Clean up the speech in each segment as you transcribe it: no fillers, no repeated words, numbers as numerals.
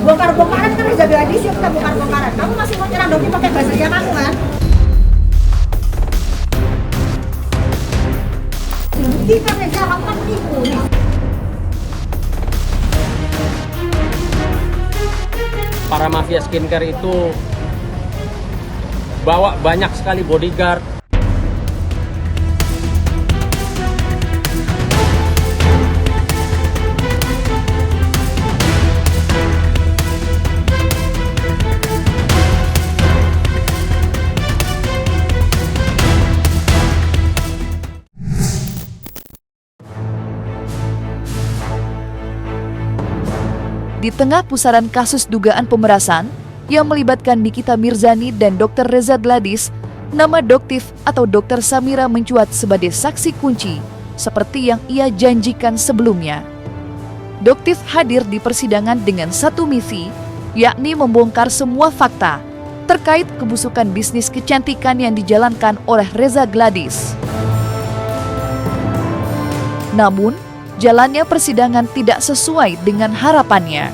Bongkar-bongkaran kan udah bela diri, kita bongkar-bongkaran. Kamu masih mau nyerang Doki pakai bahasanya kamu kan? Buktikan aja, kamu kan menipu nih. Para mafia skincare itu bawa banyak sekali bodyguard. Di tengah pusaran kasus dugaan pemerasan yang melibatkan Nikita Mirzani dan Dr. Reza Gladys, nama Doktif atau Dr. Samira mencuat sebagai saksi kunci, seperti yang ia janjikan sebelumnya. Doktif hadir di persidangan dengan satu misi, yakni membongkar semua fakta terkait kebusukan bisnis kecantikan yang dijalankan oleh Reza Gladys. Namun, jalannya persidangan tidak sesuai dengan harapannya.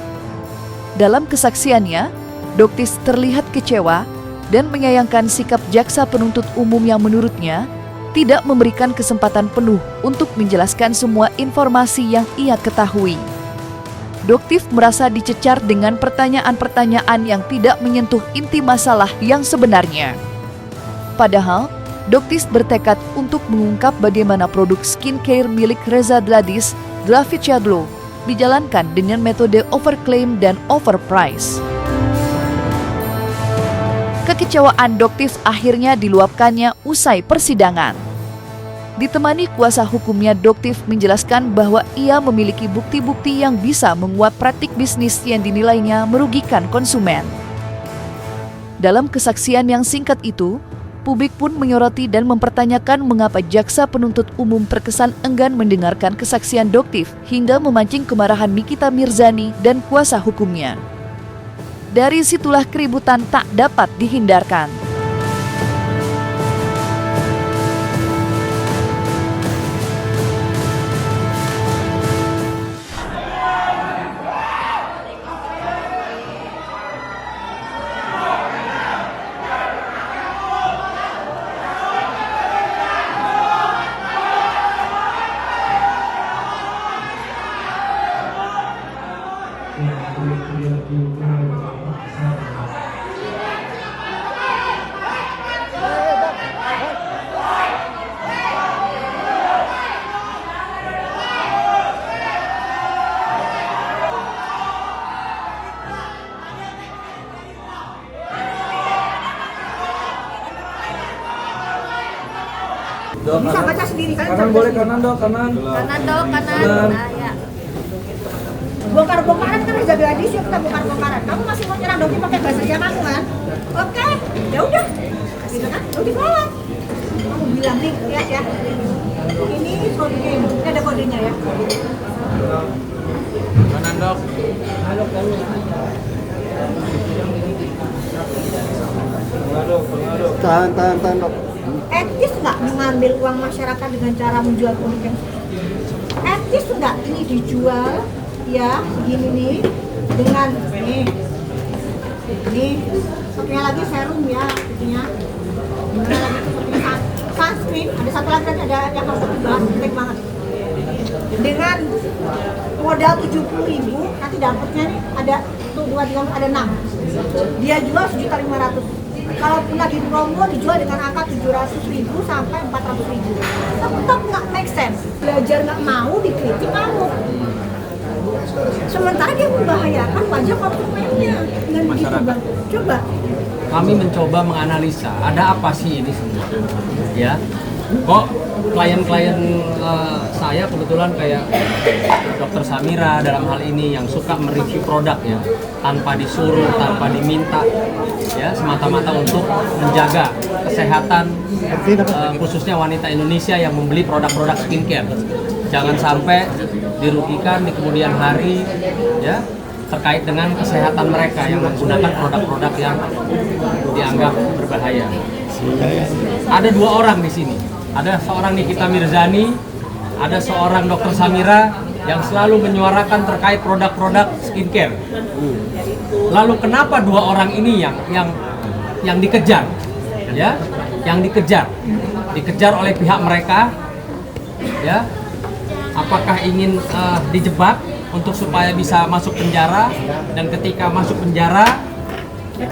Dalam kesaksiannya, Doktif terlihat kecewa dan menyayangkan sikap jaksa penuntut umum yang menurutnya tidak memberikan kesempatan penuh untuk menjelaskan semua informasi yang ia ketahui. Doktif merasa dicecar dengan pertanyaan-pertanyaan yang tidak menyentuh inti masalah yang sebenarnya. Padahal, Doktif bertekad untuk mengungkap bagaimana produk skincare milik Reza Gladys, Gravitia Glow, dijalankan dengan metode overclaim dan overprice. Kekecewaan Doktif akhirnya diluapkannya usai persidangan. Ditemani kuasa hukumnya, Doktif menjelaskan bahwa ia memiliki bukti-bukti yang bisa menguat praktik bisnis yang dinilainya merugikan konsumen. Dalam kesaksian yang singkat itu, publik pun menyoroti dan mempertanyakan mengapa jaksa penuntut umum terkesan enggan mendengarkan kesaksian Doktif hingga memancing kemarahan Nikita Mirzani dan kuasa hukumnya. Dari situlah keributan tak dapat dihindarkan. Bisa baca sendiri kan? Kanan boleh, kanan dok, kanan. Kanan dok, kanan. Nah, ya. Bongkar-bongkaran kan udah bela diri, kita bongkar-bongkaran. Kamu masih mau nyerang Doki pakai bahasanya kamu kan? Oke, ya udah. Gitu kan? Doki bawa. Kamu bilang nih, lihat ya. Ini kodenya, ini ada kodenya ya. Kanan dok. Tahan dok. Etis nggak mengambil uang masyarakat dengan cara menjual produk yang etis nggak ini dijual ya segini nih dengan nih satunya lagi serum ya itunya lagi satunya sunscreen ada satu lagi ada yang harus dibahas penting banget dengan modal 70.000 nanti dapatnya nih ada tuh 2 ada 6 dia jual 1.500.000. Kalaupun lagi promo dijual dengan angka 700.000 sampai 400.000. Tetap nggak make sense. Belajar nggak mau dikritik kamu. Sementara dia membahayakan wajah konsumennya. Dan begitu bang. Coba. Kami mencoba menganalisa ada apa sih ini semua, ya? Kok klien-klien saya kebetulan kayak Dr. Samira dalam hal ini yang suka mereview produk ya tanpa disuruh, tanpa diminta, ya semata-mata untuk menjaga kesehatan khususnya wanita Indonesia yang membeli produk-produk skincare. Jangan sampai dirugikan di kemudian hari, ya terkait dengan kesehatan mereka yang menggunakan produk-produk yang dianggap berbahaya. Ada 2 orang di sini. Ada seorang Nikita Mirzani, ada seorang Dr. Samira, yang selalu menyuarakan terkait produk-produk skincare. Lalu kenapa dua orang ini yang dikejar, ya, yang dikejar oleh pihak mereka, ya? Apakah ingin dijebak untuk supaya bisa masuk penjara, dan ketika masuk penjara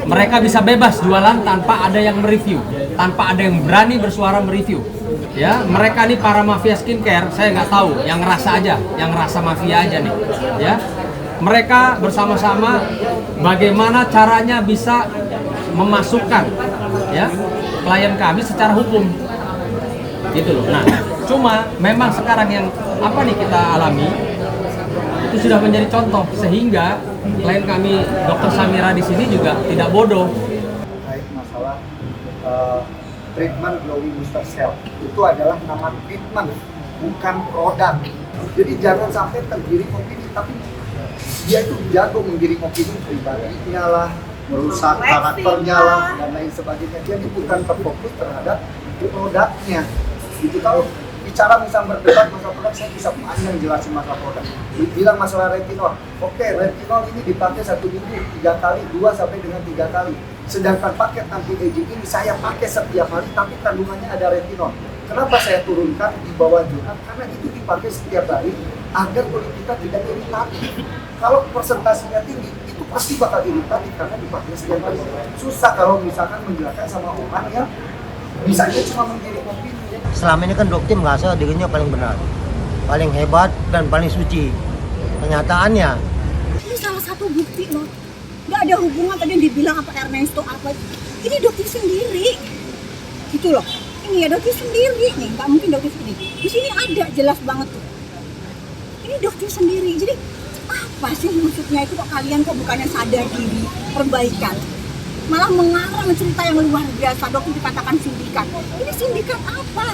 mereka bisa bebas jualan tanpa ada yang mereview, tanpa ada yang berani bersuara mereview. Ya, mereka nih para mafia skincare, saya nggak tahu, yang ngerasa aja, yang ngerasa mafia aja nih. Ya, mereka bersama-sama bagaimana caranya bisa memasukkan, ya, klien kami secara hukum, gitu loh. Nah, cuma memang sekarang yang apa nih kita alami itu sudah menjadi contoh, sehingga klien kami Dr. Samira di sini juga tidak bodoh. Terkait masalah treatment glowing booster cell, itu adalah nama treatment, bukan produk. Jadi jangan sampai tergiring opini, tapi dia itu jago menggiring opini pribadinya lah, merusak karakternya lah, dan lain sebagainya. Dia bukan terfokus terhadap produknya. Gitu. Kalau bicara misalnya berdebat masalah produk, saya bisa panjang jelasin masalah produk. Bilang masalah retinol, oke, retinol ini dipakai 1 minggu 3 kali, 2 sampai dengan 3 kali. Sedangkan paket anti-aging ini saya pakai setiap hari, tapi kandungannya ada retinol. Kenapa saya turunkan di bawah jurnal? Karena itu dipakai setiap hari agar kulit kita tidak iritatif. Kalau persentasenya tinggi, itu pasti bakal iritatif karena dipakai setiap hari. Susah kalau misalkan menjelaskan sama orang yang bisanya cuma menggiring opini. Selama ini kan dokter merasa dirinya paling benar, paling hebat, dan paling suci. Kenyataannya Ini salah satu bukti loh. Nggak ada hubungan tadi yang dibilang apa Ernesto apa. Ini dokter sendiri. Gitu loh. Ini ya dokter sendiri nih, nggak mungkin dokter sendiri. Di sini ada jelas banget tuh. Ini dokter sendiri. Jadi apa sih maksudnya itu kok kalian kok bukannya sadar diri, perbaikan? Malah mengarang cerita yang luar biasa. Dokter dikatakan sindikat. Ini sindikat apa?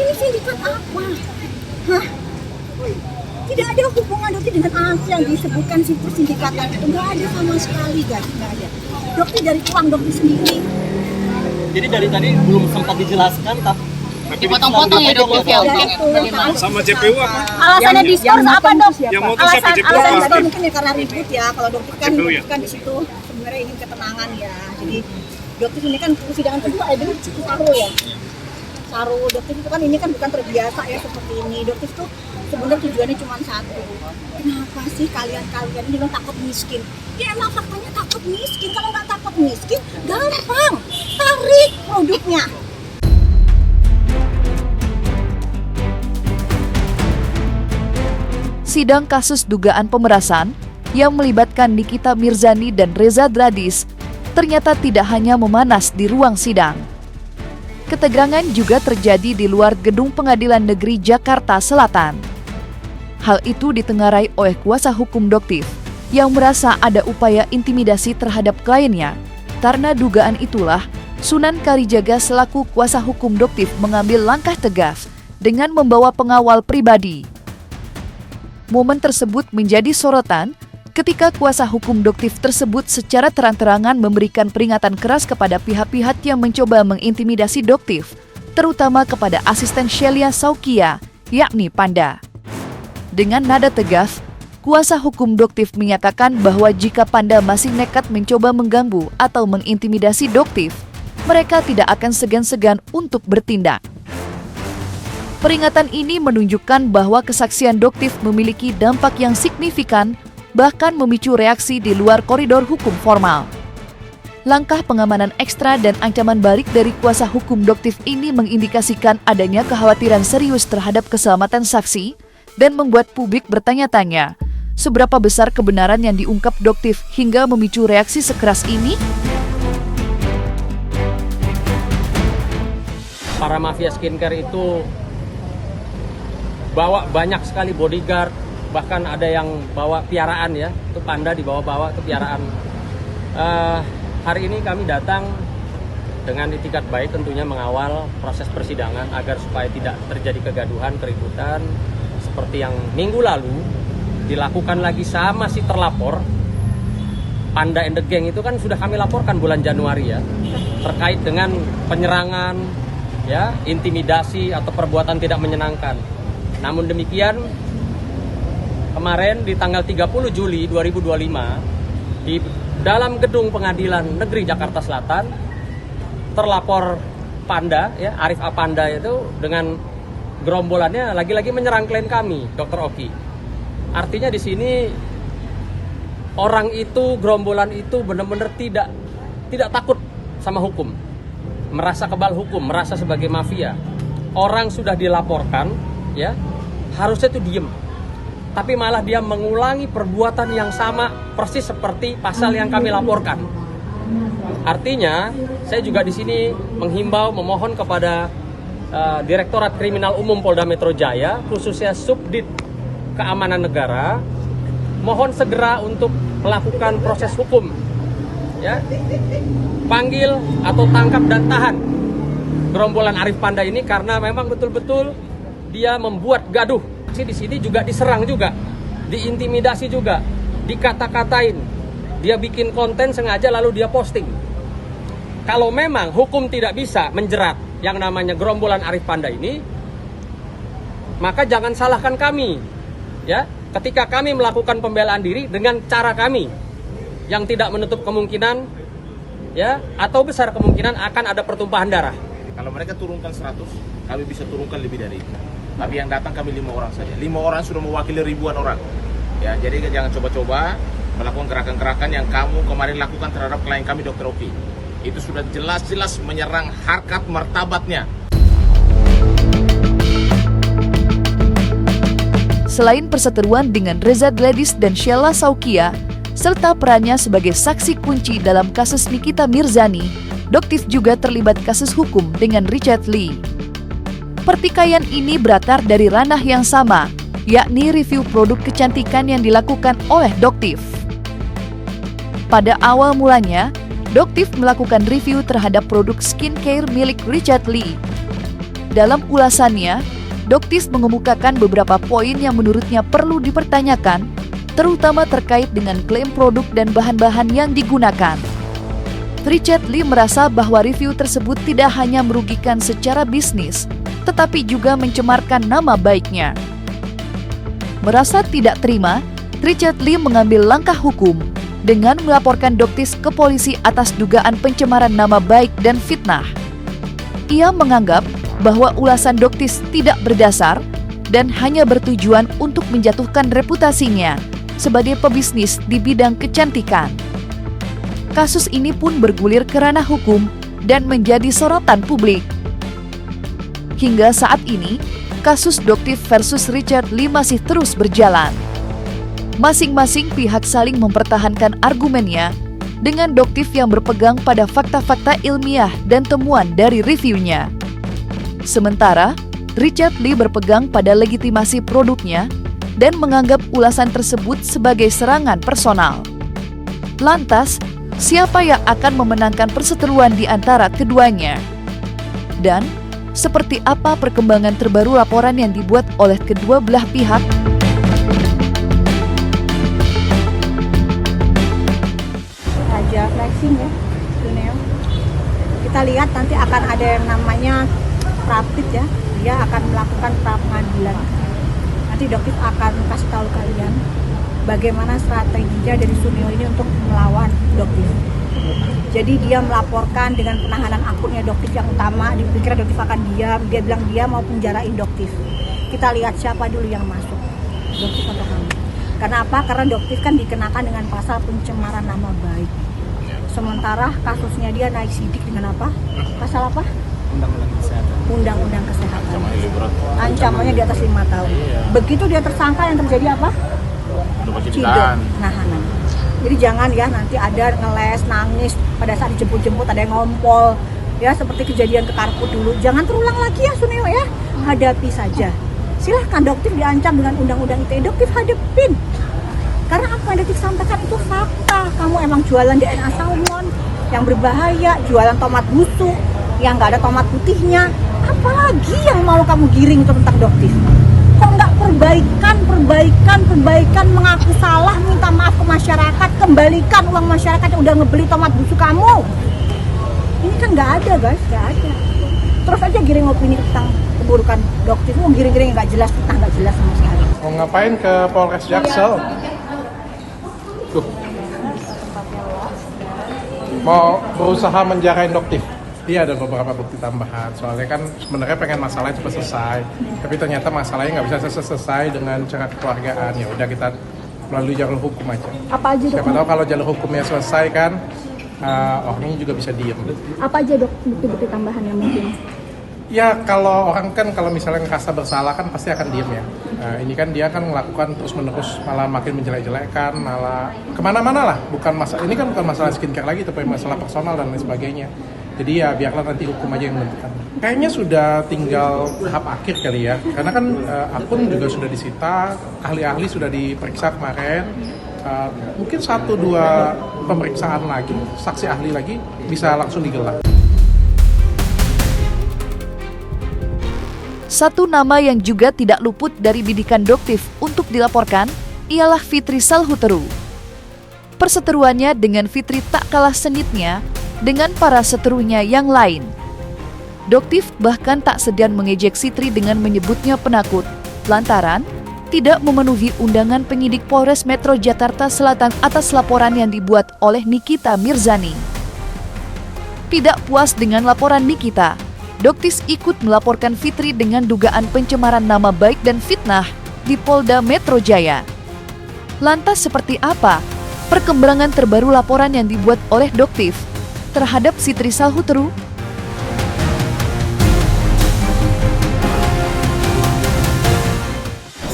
Ini sindikat apa? Hah? Tidak ada hubungan dokter dengan apa yang disebutkan sindikatan itu. Nggak ada sama sekali, guys. Nggak ada. Dokter dari uang dokter sendiri. Jadi dari tadi belum sempat dijelaskan, tapi dipotong-potong ya dok ya. Sama JPU apa? Alasannya diskors apa dok? Yang mau siapa JPU Alasan apa? mungkin ya karena ribut ya. Kalau dokter kan, JPU ya? kan di situ sebenarnya ingin ketenangan ya. Jadi dokter ini kan persidangan kedua ya, dulu cukup saru ya. Saru dokter itu kan ini kan bukan terbiasa ya seperti ini. Dokter itu sebenarnya tujuannya cuma satu. Kenapa sih kalian ini bilang takut miskin? Ya emang faktanya takut miskin. Kalau nggak takut miskin, gampang tarik produknya. Sidang kasus dugaan pemerasan yang melibatkan Nikita Mirzani dan Reza Dradis ternyata tidak hanya memanas di ruang sidang. Ketegangan juga terjadi di luar gedung Pengadilan Negeri Jakarta Selatan. Hal itu ditengarai oleh kuasa hukum Doktif yang merasa ada upaya intimidasi terhadap kliennya. Karena dugaan itulah, Sunan Kalijaga selaku kuasa hukum Doktif mengambil langkah tegas dengan membawa pengawal pribadi. Momen tersebut menjadi sorotan ketika kuasa hukum Doktif tersebut secara terang-terangan memberikan peringatan keras kepada pihak-pihak yang mencoba mengintimidasi Doktif, terutama kepada asisten Shelia Saukia, yakni Panda. Dengan nada tegas, kuasa hukum Doktif menyatakan bahwa jika Panda masih nekat mencoba mengganggu atau mengintimidasi Doktif, mereka tidak akan segan-segan untuk bertindak. Peringatan ini menunjukkan bahwa kesaksian Doktif memiliki dampak yang signifikan, bahkan memicu reaksi di luar koridor hukum formal. Langkah pengamanan ekstra dan ancaman balik dari kuasa hukum Doktif ini mengindikasikan adanya kekhawatiran serius terhadap keselamatan saksi dan membuat publik bertanya-tanya, seberapa besar kebenaran yang diungkap Doktif hingga memicu reaksi sekeras ini? Para mafia skincare itu bawa banyak sekali bodyguard, bahkan ada yang bawa piaraan ya, itu Panda dibawa-bawa ke piaraan. Hari ini kami datang dengan itikat baik tentunya mengawal proses persidangan agar supaya tidak terjadi kegaduhan, keributan seperti yang minggu lalu dilakukan lagi sama si terlapor. Panda and the Gang itu kan sudah kami laporkan bulan Januari ya, terkait dengan penyerangan, ya, intimidasi atau perbuatan tidak menyenangkan. Namun demikian, kemarin di tanggal 30 Juli 2025 di dalam gedung Pengadilan Negeri Jakarta Selatan, terlapor Panda, ya, Arif Apanda itu dengan gerombolannya lagi-lagi menyerang klien kami, Dr. Oki. Artinya di sini orang itu, gerombolan itu benar-benar tidak takut sama hukum, merasa kebal hukum, merasa sebagai mafia. Orang sudah dilaporkan, ya, harusnya itu diem, tapi malah dia mengulangi perbuatan yang sama persis seperti pasal yang kami laporkan. Artinya, saya juga di sini menghimbau, memohon kepada Direktorat Kriminal Umum Polda Metro Jaya, khususnya Subdit Keamanan Negara, mohon segera untuk melakukan proses hukum, ya, panggil atau tangkap dan tahan gerombolan Arif Panda ini karena memang betul-betul dia membuat gaduh. Di sini juga diserang juga, diintimidasi juga, dikata-katain, dia bikin konten sengaja lalu dia posting. Kalau memang hukum tidak bisa menjerat yang namanya gerombolan Arif Panda ini, maka jangan salahkan kami, ya, ketika kami melakukan pembelaan diri dengan cara kami yang tidak menutup kemungkinan, ya, atau besar kemungkinan akan ada pertumpahan darah. Kalau mereka turunkan 100, kami bisa turunkan lebih dari itu. Tapi yang datang kami 5 orang saja. 5 orang sudah mewakili ribuan orang. Ya, jadi jangan coba-coba melakukan gerakan-gerakan yang kamu kemarin lakukan terhadap klien kami, Dr. Oki. Itu sudah jelas-jelas menyerang harkat martabatnya. Selain perseteruan dengan Reza Gladys dan Sheila Saukia, serta perannya sebagai saksi kunci dalam kasus Nikita Mirzani, Doktif juga terlibat kasus hukum dengan Richard Lee. Pertikaian ini berakar dari ranah yang sama, yakni review produk kecantikan yang dilakukan oleh Doktif. Pada awal mulanya, Doktif melakukan review terhadap produk skincare milik Richard Lee. Dalam ulasannya, Doktif mengemukakan beberapa poin yang menurutnya perlu dipertanyakan, terutama terkait dengan klaim produk dan bahan-bahan yang digunakan. Richard Lee merasa bahwa review tersebut tidak hanya merugikan secara bisnis, tetapi juga mencemarkan nama baiknya. Merasa tidak terima, Richard Lee mengambil langkah hukum dengan melaporkan Doktif ke polisi atas dugaan pencemaran nama baik dan fitnah. Ia menganggap bahwa ulasan Doktif tidak berdasar dan hanya bertujuan untuk menjatuhkan reputasinya sebagai pebisnis di bidang kecantikan. Kasus ini pun bergulir ke ranah hukum dan menjadi sorotan publik. Hingga saat ini, kasus Doktif versus Richard Lee masih terus berjalan. Masing-masing pihak saling mempertahankan argumennya dengan Doktif yang berpegang pada fakta-fakta ilmiah dan temuan dari reviewnya. Sementara, Richard Lee berpegang pada legitimasi produknya dan menganggap ulasan tersebut sebagai serangan personal. Lantas, siapa yang akan memenangkan perseteruan di antara keduanya? Dan seperti apa perkembangan terbaru laporan yang dibuat oleh kedua belah pihak? Raja flexing ya, Duneo. Kita lihat nanti akan ada yang namanya prapit ya, dia akan melakukan pra pengadilan. Nanti Doktif akan kasih tahu kalian bagaimana strateginya dari Sunio ini untuk melawan Doktif. Jadi dia melaporkan dengan penahanan akunnya Doktif yang utama, dipikir Doktif akan diam, dia bilang dia mau penjarain Doktif. Kita lihat siapa dulu yang masuk, Doktif atau kami. Karena apa? Karena Doktif kan dikenakan dengan pasal pencemaran nama baik. Sementara kasusnya dia naik sidik dengan apa? Pasal apa? Undang-undang kesehatan. Ancamannya di atas 5 tahun. Begitu dia tersangka yang terjadi apa? Ciduk, nahanan. Jadi jangan ya nanti ada ngeles, nangis pada saat dijemput-jemput, ada yang ngompol ya seperti kejadian ke Karput dulu. Jangan terulang lagi ya Suneo ya. Hadapi saja. Silahkan Doktif diancam dengan undang-undang ITE, Doktif hadepin. Karena apa yang Doktif sampaikan itu fakta. Kamu emang jualan DNA salmon yang berbahaya, jualan tomat busuk yang nggak ada tomat putihnya. Apalagi yang mau kamu giring itu tentang Doktif? Kok nggak perbaikan, mengaku salah, minta maaf ke masyarakat, kembalikan uang masyarakat yang udah ngebeli tomat busuk kamu. Ini kan nggak ada guys, nggak ada. Terus aja giring opini tentang keburukan Doktif, giring-giring nggak jelas, nggak jelas sama sekali. Mau ngapain ke Polres Jaksel? Tuh. Mau berusaha menjarain Doktif. Iya, ada beberapa bukti tambahan. Soalnya kan sebenarnya pengen masalahnya cepat selesai, tapi ternyata masalahnya nggak bisa selesai dengan cara kekeluargaan. Ya udah kita melalui jalur hukum aja. Apa aja, Dok? Siapa tahu kalau jalur hukumnya selesai kan, orangnya juga bisa diem. Apa aja, Dok, bukti-bukti tambahan yang mungkin? Ya kalau orang kan kalau misalnya ngerasa bersalah kan pasti akan diem ya. Nah, ini kan dia kan melakukan terus-menerus, malah makin menjelek-jelekan, malah kemana-mana lah. Ini kan bukan masalah skincare lagi, tapi masalah personal dan lain sebagainya. Jadi ya biarlah nanti hukum aja yang menentukan. Kayaknya sudah tinggal tahap akhir kali ya, karena kan akun juga sudah disita, ahli-ahli sudah diperiksa kemarin. Mungkin 1-2 pemeriksaan lagi, saksi ahli lagi bisa langsung digelar. Satu nama yang juga tidak luput dari bidikan Doktif untuk dilaporkan ialah Fitri Salhuteru. Perseteruannya dengan Fitri tak kalah sengitnya dengan para seterunya yang lain. Doktif bahkan tak segan mengejek Sitri dengan menyebutnya penakut, lantaran tidak memenuhi undangan penyidik Polres Metro Jakarta Selatan atas laporan yang dibuat oleh Nikita Mirzani. Tidak puas dengan laporan Nikita, Doktif ikut melaporkan Fitri dengan dugaan pencemaran nama baik dan fitnah di Polda Metro Jaya. Lantas seperti apa perkembangan terbaru laporan yang dibuat oleh Doktif terhadap Fitri Salhuteru?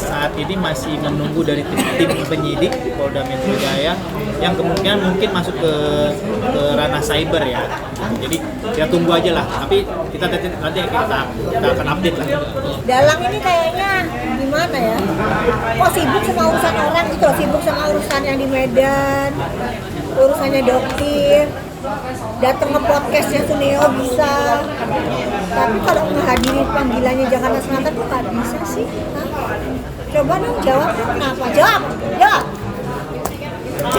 Saat ini masih menunggu dari tim penyidik Polda Metro Jaya yang kemungkinan mungkin masuk ke ranah cyber ya. Jadi ya tunggu aja lah. Tapi kita nanti kita akan update lah. Dalang ini kayaknya gimana ya? Kok sibuk sama urusan orang gitu loh, sibuk sama urusan yang di Medan, urusannya Doktif, datang ke podcastnya Suneo bisa. Tapi kalau menghadiri panggilannya Jakarta Selatan kok nggak bisa sih? Hah? Coba dong jawab, kenapa? Jawab.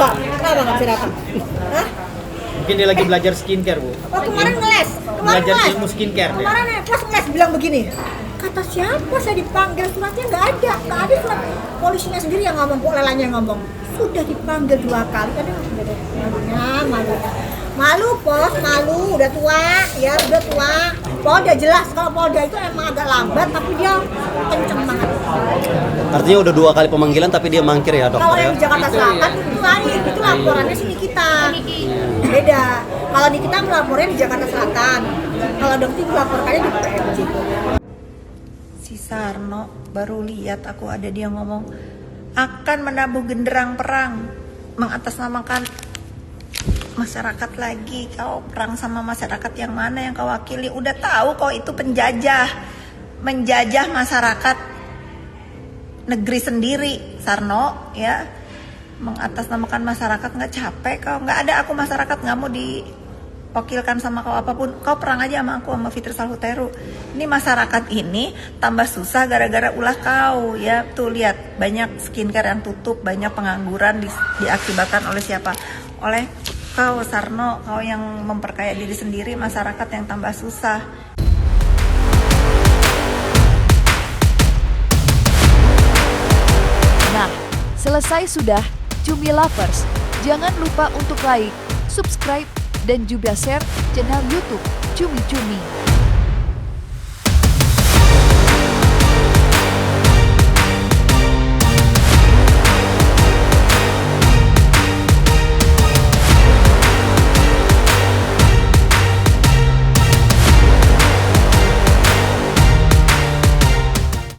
Kenapa nggak bisa datang? Hah? Mungkin dia lagi belajar skincare, Bu. Oh kemarin ngeles. Belajar ilmu skincare dia. Kemarin pas ngeles bilang begini. Kata siapa saya dipanggil, suratnya nggak ada surat polisinya sendiri yang ngomong, kok lelanya yang ngomong. Sudah dipanggil 2 kali, malu pos, malu, udah tua, ya udah tua. Polda jelas, kalau Polda itu emang agak lambat, tapi dia kenceng banget. Artinya udah 2 kali pemanggilan tapi dia mangkir ya, Dokter? Kalau yang di Jakarta Selatan itu hari, itu laporannya sini kita. Beda. Kalau di kita melapornya di Jakarta Selatan, kalau Dokter melaporkannya di PMJ. Si Sarno baru lihat aku ada dia ngomong akan menabuh genderang perang, mengatasnamakan masyarakat lagi. Kau perang sama masyarakat yang mana yang kau wakili? Udah tahu kau itu menjajah masyarakat negeri sendiri, Sarno ya. Mengatasnamakan masyarakat, nggak capek kau? Nggak ada aku masyarakat, nggak mau diwakilkan sama kau apapun. Kau perang aja sama aku, sama Fitri Salhuteru. Ini masyarakat ini tambah susah gara-gara ulah kau ya. Tuh lihat, banyak skincare yang tutup, banyak pengangguran diakibatkan oleh siapa? Oleh kau, Sarno. Kau yang memperkaya diri sendiri, masyarakat yang tambah susah. Nah, selesai sudah Cumi Lovers. Jangan lupa untuk like, subscribe, dan juga share channel YouTube Cumi Cumi.